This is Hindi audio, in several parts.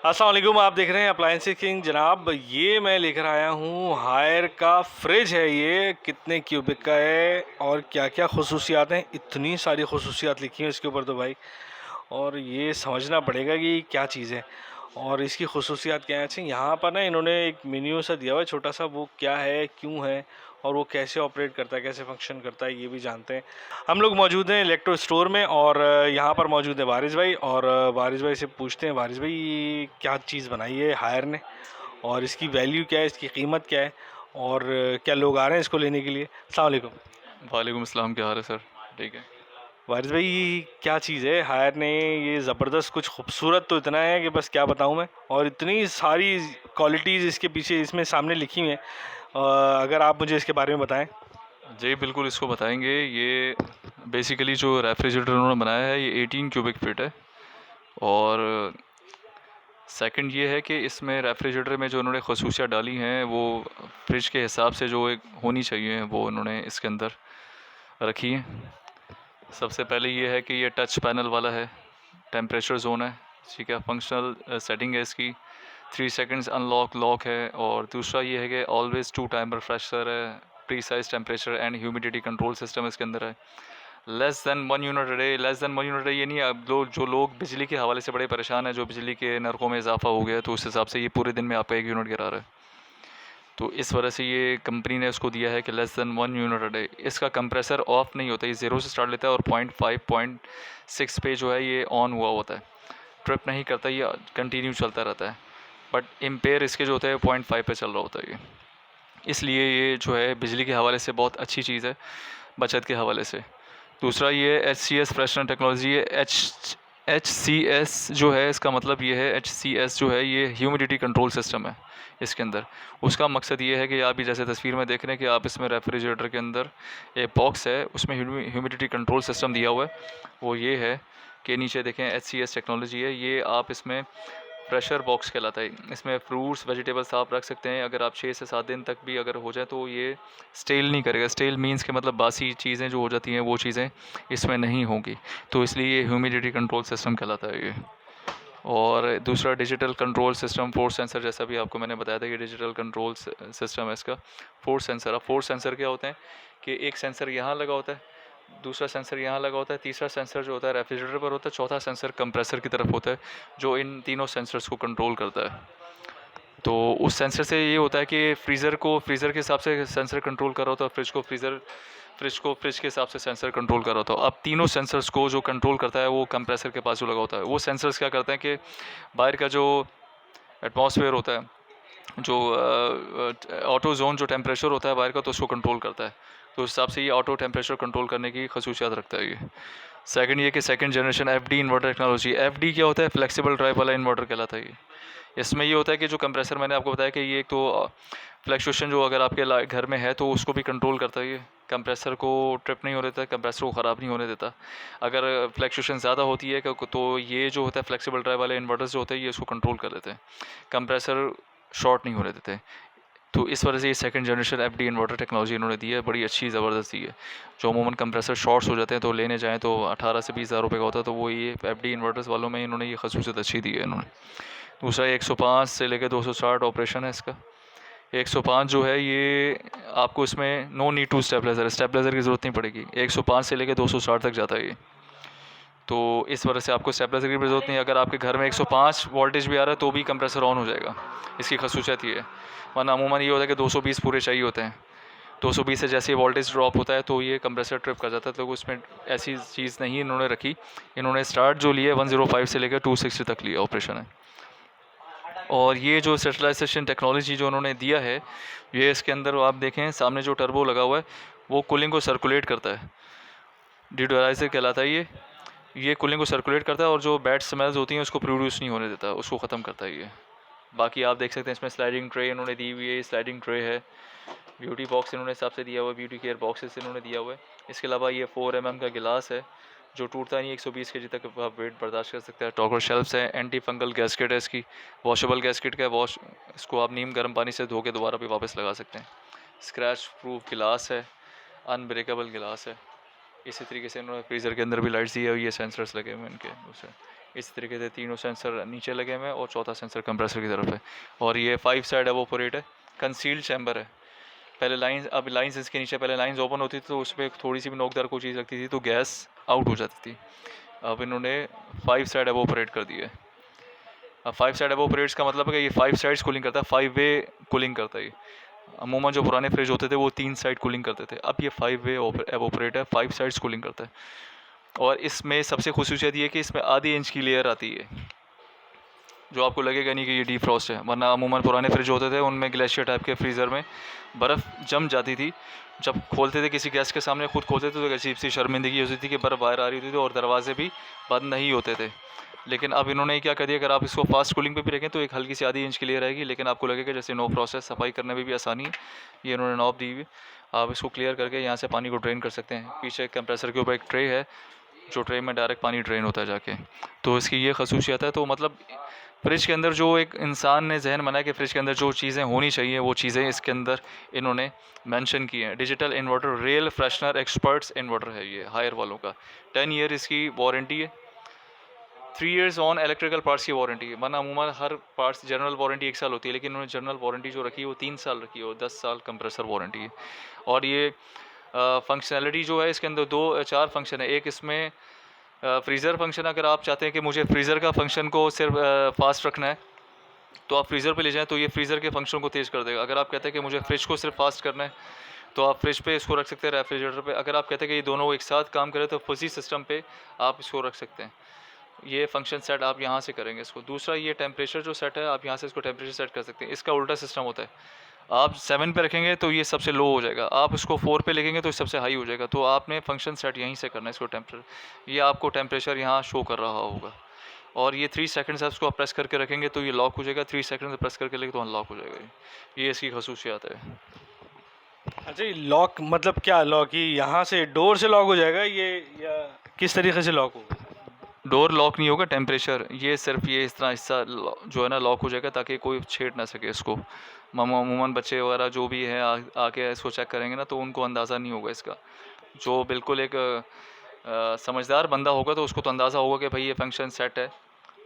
अस्सलाम वालेकुम। आप देख रहे हैं अप्लायंस किंग जनाब। ये मैं लेकर आया हूँ हायर का फ्रिज है। ये कितने क्यूबिक का है और क्या क्या खसूसियात हैं, इतनी सारी खसूसियात लिखी हैं इसके ऊपर तो भाई। और ये समझना पड़ेगा कि क्या चीज़ है और इसकी खसूसियात क्या है। अच्छा, यहाँ पर ना इन्होंने एक मेन्यू सा दिया हुआ है छोटा सा, वो क्या है, क्यों है और वो कैसे ऑपरेट करता है, कैसे फंक्शन करता है, ये भी जानते हैं। हम लोग मौजूद हैं इलेक्ट्रो स्टोर में और यहाँ पर मौजूद है वारिस भाई। और वारिस भाई से पूछते हैं, वारिस भाई ये क्या चीज़ बनाई है हायर ने और इसकी वैल्यू क्या है, इसकी कीमत क्या है और क्या लोग आ रहे हैं इसको लेने के लिए। अस्सलाम वालेकुम। वालेकुम अस्सलाम, क्या हाल है सर? ठीक है। वारिस भाई ये क्या चीज़ है हायर ने, ये ज़बरदस्त, कुछ खूबसूरत तो इतना है कि बस क्या बताऊँ मैं, और इतनी सारी क्वालिटीज़ इसके पीछे इसमें सामने लिखी हुई हैं। अगर आप मुझे इसके बारे में बताएं। जी बिल्कुल, इसको बताएंगे। ये बेसिकली जो रेफ्रिजरेटर उन्होंने बनाया है ये 18 क्यूबिक फीट है। और सेकंड ये है कि इसमें रेफ्रिजरेटर में जो उन्होंने खसूसियात डाली हैं वो फ्रिज के हिसाब से जो एक होनी चाहिए वो उन्होंने इसके अंदर रखी है। सबसे पहले ये है कि ये टच पैनल वाला है, टेम्परेचर जोन है, ठीक है। फंक्शनल सेटिंग है इसकी, 3 सेकंड्स अनलॉक लॉक है। और दूसरा ये है कि ऑलवेज टू टाइम रिफ्रेशर है, precise temperature and humidity control system इसके अंदर है। Less than 1 unit a day, less than 1 unit ये नहीं। अब जो लोग बिजली के हवाले से बड़े परेशान हैं, जो बिजली के नरकों में इजाफा हो गया है, तो उस हिसाब से ये पूरे दिन में आपका 1 यूनिट गिरा रहा है। तो इस वजह से ये कंपनी ने उसको दिया है कि less than 1 unit a day. इसका कंप्रेसर ऑफ नहीं होता, ये ज़ीरो से स्टार्ट लेता है और 0.5 0.6 पे जो है ये ऑन हुआ होता है, ट्रिप नहीं करता, ये कंटिन्यू चलता रहता है। बट एम्पेयर इसके जो होते हैं 0.5 पे चल रहा होता है ये। इसलिए ये जो है बिजली के हवाले से बहुत अच्छी चीज़ है, बचत के हवाले से। दूसरा ये HCS फ्रेशनर टेक्नोलॉजी है। HCS जो है इसका मतलब ये है, HCS जो है ये ह्यूमिडिटी कंट्रोल सिस्टम है इसके अंदर। उसका मकसद ये है कि आप भी जैसे तस्वीर में देख रहे हैं कि आप इसमें रेफ्रिजरेटर के अंदर एक बॉक्स है, उसमें ह्यूमिडिटी कंट्रोल सिस्टम दिया हुआ है। वो ये है कि नीचे देखें HCS टेक्नोलॉजी है ये। आप इसमें प्रेशर बॉक्स कहलाता है, इसमें फ्रूट्स वेजिटेबल्स आप रख सकते हैं। अगर आप 6 से 7 दिन तक भी अगर हो जाए तो ये स्टेल नहीं करेगा। स्टेल मींस के मतलब बासी चीज़ें जो हो जाती हैं वो चीज़ें इसमें नहीं होंगी। तो इसलिए ये ह्यूमिडिटी कंट्रोल सिस्टम कहलाता है ये। और दूसरा digital control system, force sensor, जैसा भी आपको मैंने बताया था कि डिजिटल कंट्रोल सिस्टम है इसका। फोर्स सेंसर, अब फोर्स सेंसर क्या होते हैं कि एक सेंसर यहाँ लगा होता है, दूसरा सेंसर यहाँ लगा होता है, तीसरा सेंसर जो होता है रेफ्रिजरेटर पर होता है, चौथा सेंसर कंप्रेसर की तरफ होता है जो इन तीनों सेंसर्स को कंट्रोल करता है। तो उस सेंसर से ये होता है कि फ्रीज़र के हिसाब से सेंसर कंट्रोल कर रहा होता है, फ्रिज के हिसाब से सेंसर कंट्रोल कर रहा होता है। अब तीनों सेंसर्स को जो कंट्रोल करता है वो कंप्रेसर के पास जो लगा होता है। वो सेंसर्स क्या करते हैं कि बाहर का जो एटमॉस्फेयर होता है, जो ऑटो जोन जो टेम्परेचर होता है बाहर का, तो उसको कंट्रोल करता है। तो उस हिसाब से ये ऑटो टेम्परेचर कंट्रोल करने की खसूसियात रखता है ये। सेकंड ये कि second generation FD inverter technology. FD क्या होता है? फ्लेक्सिबल ड्राइव वाला इन्वर्टर कहलाता है ये। इसमें ये होता है कि जो कंप्रेसर मैंने आपको बताया कि ये एक तो फ्लैक्चुएशन जो अगर आपके घर में है तो उसको भी कंट्रोल करता है ये। कंप्रेसर को ट्रिप नहीं होने देता, कंप्रेसर को ख़राब नहीं होने देता। अगर फ्लैक्चुएशन ज़्यादा होती है तो ये जो होता है फ्लेक्सिबल ड्राइव वाले इन्वर्टर्स जो होते हैं ये इसको कंट्रोल कर लेते हैं, कंप्रेसर शॉर्ट नहीं होने देते। तो इस वजह से ये second generation FD inverter technology इन्होंने दी है, बड़ी अच्छी ज़बरदस्त दी है। जो अमूमन कंप्रेसर शॉर्ट्स हो जाते हैं तो लेने जाएँ तो 18 से 20 हज़ार रुपये का होता है, तो वो ये FD इन्वर्टर्स वालों में इन्होंने ये खसूसियत अच्छी दी है इन्होंने। दूसरा 105 से लेकर 260 ऑपरेशन है इसका। 105 जो है ये आपको इसमें नो नीड टू स्टेबलाइज़र की ज़रूरत नहीं पड़ेगी। 105 से लेकर 260 तक जाता है ये। तो इस वजह से आपको स्टेबलाइज़र की भी ज़रूरत नहीं है। अगर आपके घर में 105 वोल्टेज भी आ रहा है तो भी कंप्रेसर ऑन हो जाएगा। इसकी खसूसियत ये है। वरना अमूमन ये होता है कि 220 पूरे चाहिए होते हैं। 220 से जैसे ही वोल्टेज ड्रॉप होता है तो ये कंप्रेसर ट्रिप कर जाता है। तो उसमें ऐसी चीज़ नहीं इन्होंने रखी। इन्होंने स्टार्ट जो लिया 105 से लेकर 260 तक लिया ऑपरेशन है। और ये जो सेटलाइजेशन टेक्नोलॉजी जो उन्होंने दिया है, ये इसके अंदर आप देखें सामने जो टर्बो लगा हुआ है वो कूलिंग को सर्कुलेट करता है, डिडोलाइजर कहलाता है ये कूलिंग को सर्कुलेट करता है और जो बैड स्मेल्स होती हैं उसको प्रोड्यूस नहीं होने देता, उसको ख़त्म करता है ये। बाकी आप देख सकते हैं इसमें स्लाइडिंग ट्रे इन्होंने दी हुई है, स्लाइडिंग ट्रे है। ब्यूटी बॉक्स इन्होंने हिसाब से दिया हुआ है, ब्यूटी केयर बॉक्सेस इन्होंने दिया हुआ है। इसके अलावा ये 4 mm का गिलास है जो टूटता नहीं, 120 kg तक आप वेट बर्दाश्त कर सकते हैं। टॉकर शेल्फ्स है, एंटी फंगल गैस्केट है इसकी, वॉशेबल गैस्केट का वॉश, इसको आप नीम गर्म पानी से धो के दोबारा भी वापस लगा सकते हैं। स्क्रैच प्रूफ गिलास है, अनब्रेकेबल गिलास है। इसी तरीके से इन्होंने फ्रीज़र के अंदर भी लाइट्स दी है और ये सेंसर्स लगे हुए हैं इनके उससे। इस तरीके से तीनों सेंसर नीचे लगे हुए हैं और चौथा सेंसर कंप्रेसर की तरफ है। और ये 5 साइड एवोपोरेट है, कंसील्ड चैम्बर है। पहले लाइंस, अब लाइंस इसके नीचे पहले लाइंस ओपन होती थी तो उसमें थोड़ी सी भी नोकदार कोई चीज़ लगती थी तो गैस आउट हो जाती थी। अब इन्होंने 5 साइड एवोपोरेट कर दिया है। अब 5 साइड एवोपोरेट्स का मतलब है कि ये 5 साइड्स कूलिंग करता है, 5 वे कूलिंग करता है ये। अमूमन जो पुराने फ्रिज होते थे वो 3 साइड कूलिंग करते थे, अब ये 5 वे एवोपोरेट है, 5 साइड्स कूलिंग करता है। और इसमें सबसे खुसूसियत ये है कि इसमें आधी इंच की लेयर आती है, जो आपको लगेगा नहीं कि ये डीफ्रॉस्ट है। वरना अमूमन पुराने फ्रिज होते थे उनमें ग्लेशियर टाइप के फ्रीज़र में बर्फ़ जम जाती थी, जब खोलते थे किसी गेस्ट के सामने खुद खोलते थे तो अजीब सी शर्मिंदगी होती थी कि बर्फ़ बाहर आ रही होती थी और दरवाजे भी बंद नहीं होते थे। लेकिन अब इन्होंने क्या कर दिया, अगर आप इसको फास्ट कूलिंग पे भी रखें तो एक हल्की सी आधी इंच की लेयर रहेगी, लेकिन आपको लगेगा जैसे नो प्रोसेस, सफाई करने में भी आसानी है। ये इन्होंने नॉब दी हुई, आप इसको क्लियर करके यहाँ से पानी को ड्रेन कर सकते हैं। पीछे कंप्रेसर के ऊपर एक ट्रे है, जो ट्रे में डायरेक्ट पानी ड्रेन होता है जाके, तो इसकी ये खसूसियत है। तो मतलब फ्रिज के अंदर जो एक इंसान ने जहन बनाया कि फ्रिज के अंदर जो चीज़ें होनी चाहिए वो चीज़ें इसके अंदर इन्होंने मेंशन की हैं। Digital inverter, real freshener experts inverter है ये हायर वालों का। 10 ईयर इसकी वारंटी है, 3 इयर्स ऑन इलेक्ट्रिकल पार्ट्स की वारंटी है। वरना अमूमन हर पार्ट्स जनरल वारंटी 1 साल होती है, लेकिन उन्होंने जनरल वारंटी जो रखी है वो 3 साल रखी है और 10 साल कंप्रेसर वारंटी है। और ये फंक्शनैलिटी जो है इसके अंदर 4 फंक्शन है। एक इसमें फ्रीज़र फंक्शन, अगर आप चाहते हैं कि मुझे फ्रीज़र का फंक्शन को सिर्फ फास्ट रखना है तो आप फ्रीज़र पे ले जाएं तो ये फ्रीज़र के फंक्शन को तेज़ कर देगा। अगर आप कहते हैं कि मुझे फ्रिज को सिर्फ फास्ट करना है तो आप फ्रिज पे इसको रख सकते हैं, रेफ्रिजरेटर पे। अगर आप कहते हैं कि ये दोनों एक साथ काम करें तो फजी सिस्टम पे आप इसको रख सकते हैं। ये फंक्शन सेट आप यहाँ से करेंगे इसको। दूसरा, ये टेम्परेचर जो सेट है आप यहाँ से इसको टेम्परेचर सेट कर सकते हैं। इसका उल्टा सिस्टम होता है, आप 7 पे रखेंगे तो ये सबसे लो हो जाएगा, आप इसको 4 पे लेंगे तो सबसे हाई हो जाएगा। तो आपने फंक्शन सेट यहीं से करना है इसको। टेम्परेचर, ये आपको टेम्परेचर यहाँ शो कर रहा होगा। और ये 3 सेकंड्स आप इसको प्रेस करके रखेंगे तो ये लॉक हो जाएगा, 3 सेकंड प्रेस करके लेंगे तो अनलॉक हो जाएगा। ये इसकी खसूसियात है। अच्छा, ये लॉक मतलब क्या लॉक, ये यहाँ से डोर से लॉक हो जाएगा ये, या किस तरीके से लॉक होगा? डोर लॉक नहीं होगा, टेम्परेचर, ये सिर्फ ये इस तरह हिस्सा जो है ना लॉक हो जाएगा ताकि कोई छेड़ ना सके इसको। अमूमन बच्चे वगैरह जो भी हैं आके इसको चेक करेंगे ना तो उनको अंदाज़ा नहीं होगा इसका। जो बिल्कुल एक समझदार बंदा होगा तो उसको तो अंदाज़ा होगा कि भाई ये फंक्शन सेट है।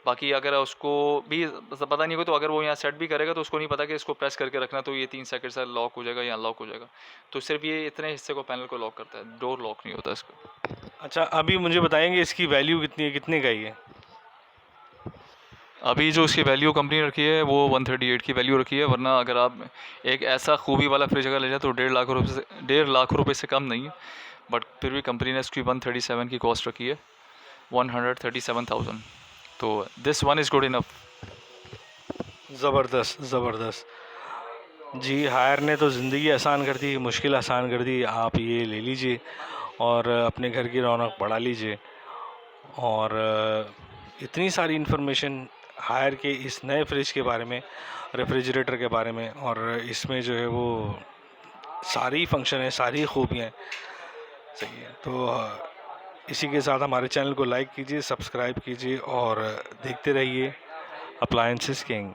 बाकी अगर उसको भी पता नहीं होगा तो अगर वो यहाँ सेट भी करेगा तो उसको नहीं पता कि इसको प्रेस करके रखना तो ये 3 सेकंड से लॉक हो जाएगा या अनलॉक हो जाएगा। तो सिर्फ ये इतने हिस्से को, पैनल को लॉक करता है, डोर लॉक नहीं होता इसका। अच्छा, अभी मुझे बताएंगे इसकी वैल्यू कितनी है, कितने का ही है? अभी जो इसकी वैल्यू कंपनी रखी है वो 138 की वैल्यू रखी है। वरना अगर आप एक ऐसा खूबी वाला फ्रिज अगर ले जाए तो 1.5 लाख रुपये से कम नहीं है। बट फिर भी कंपनी ने इसकी 137 की कॉस्ट रखी है, 137,000। तो this one is good enough. ज़बरदस्त ज़बरदस्त जी, हायर ने तो ज़िंदगी आसान कर दी, मुश्किल आसान कर दी। आप ये ले लीजिए और अपने घर की रौनक बढ़ा लीजिए। और इतनी सारी इन्फॉर्मेशन हायर के इस नए फ्रिज के बारे में, रेफ्रिजरेटर के बारे में, और इसमें जो है वो सारी फंक्शन है, सारी खूबियाँ हैं। सही है, तो इसी के साथ हमारे चैनल को लाइक कीजिए, सब्सक्राइब कीजिए और देखते रहिए अप्लायंसेस किंग।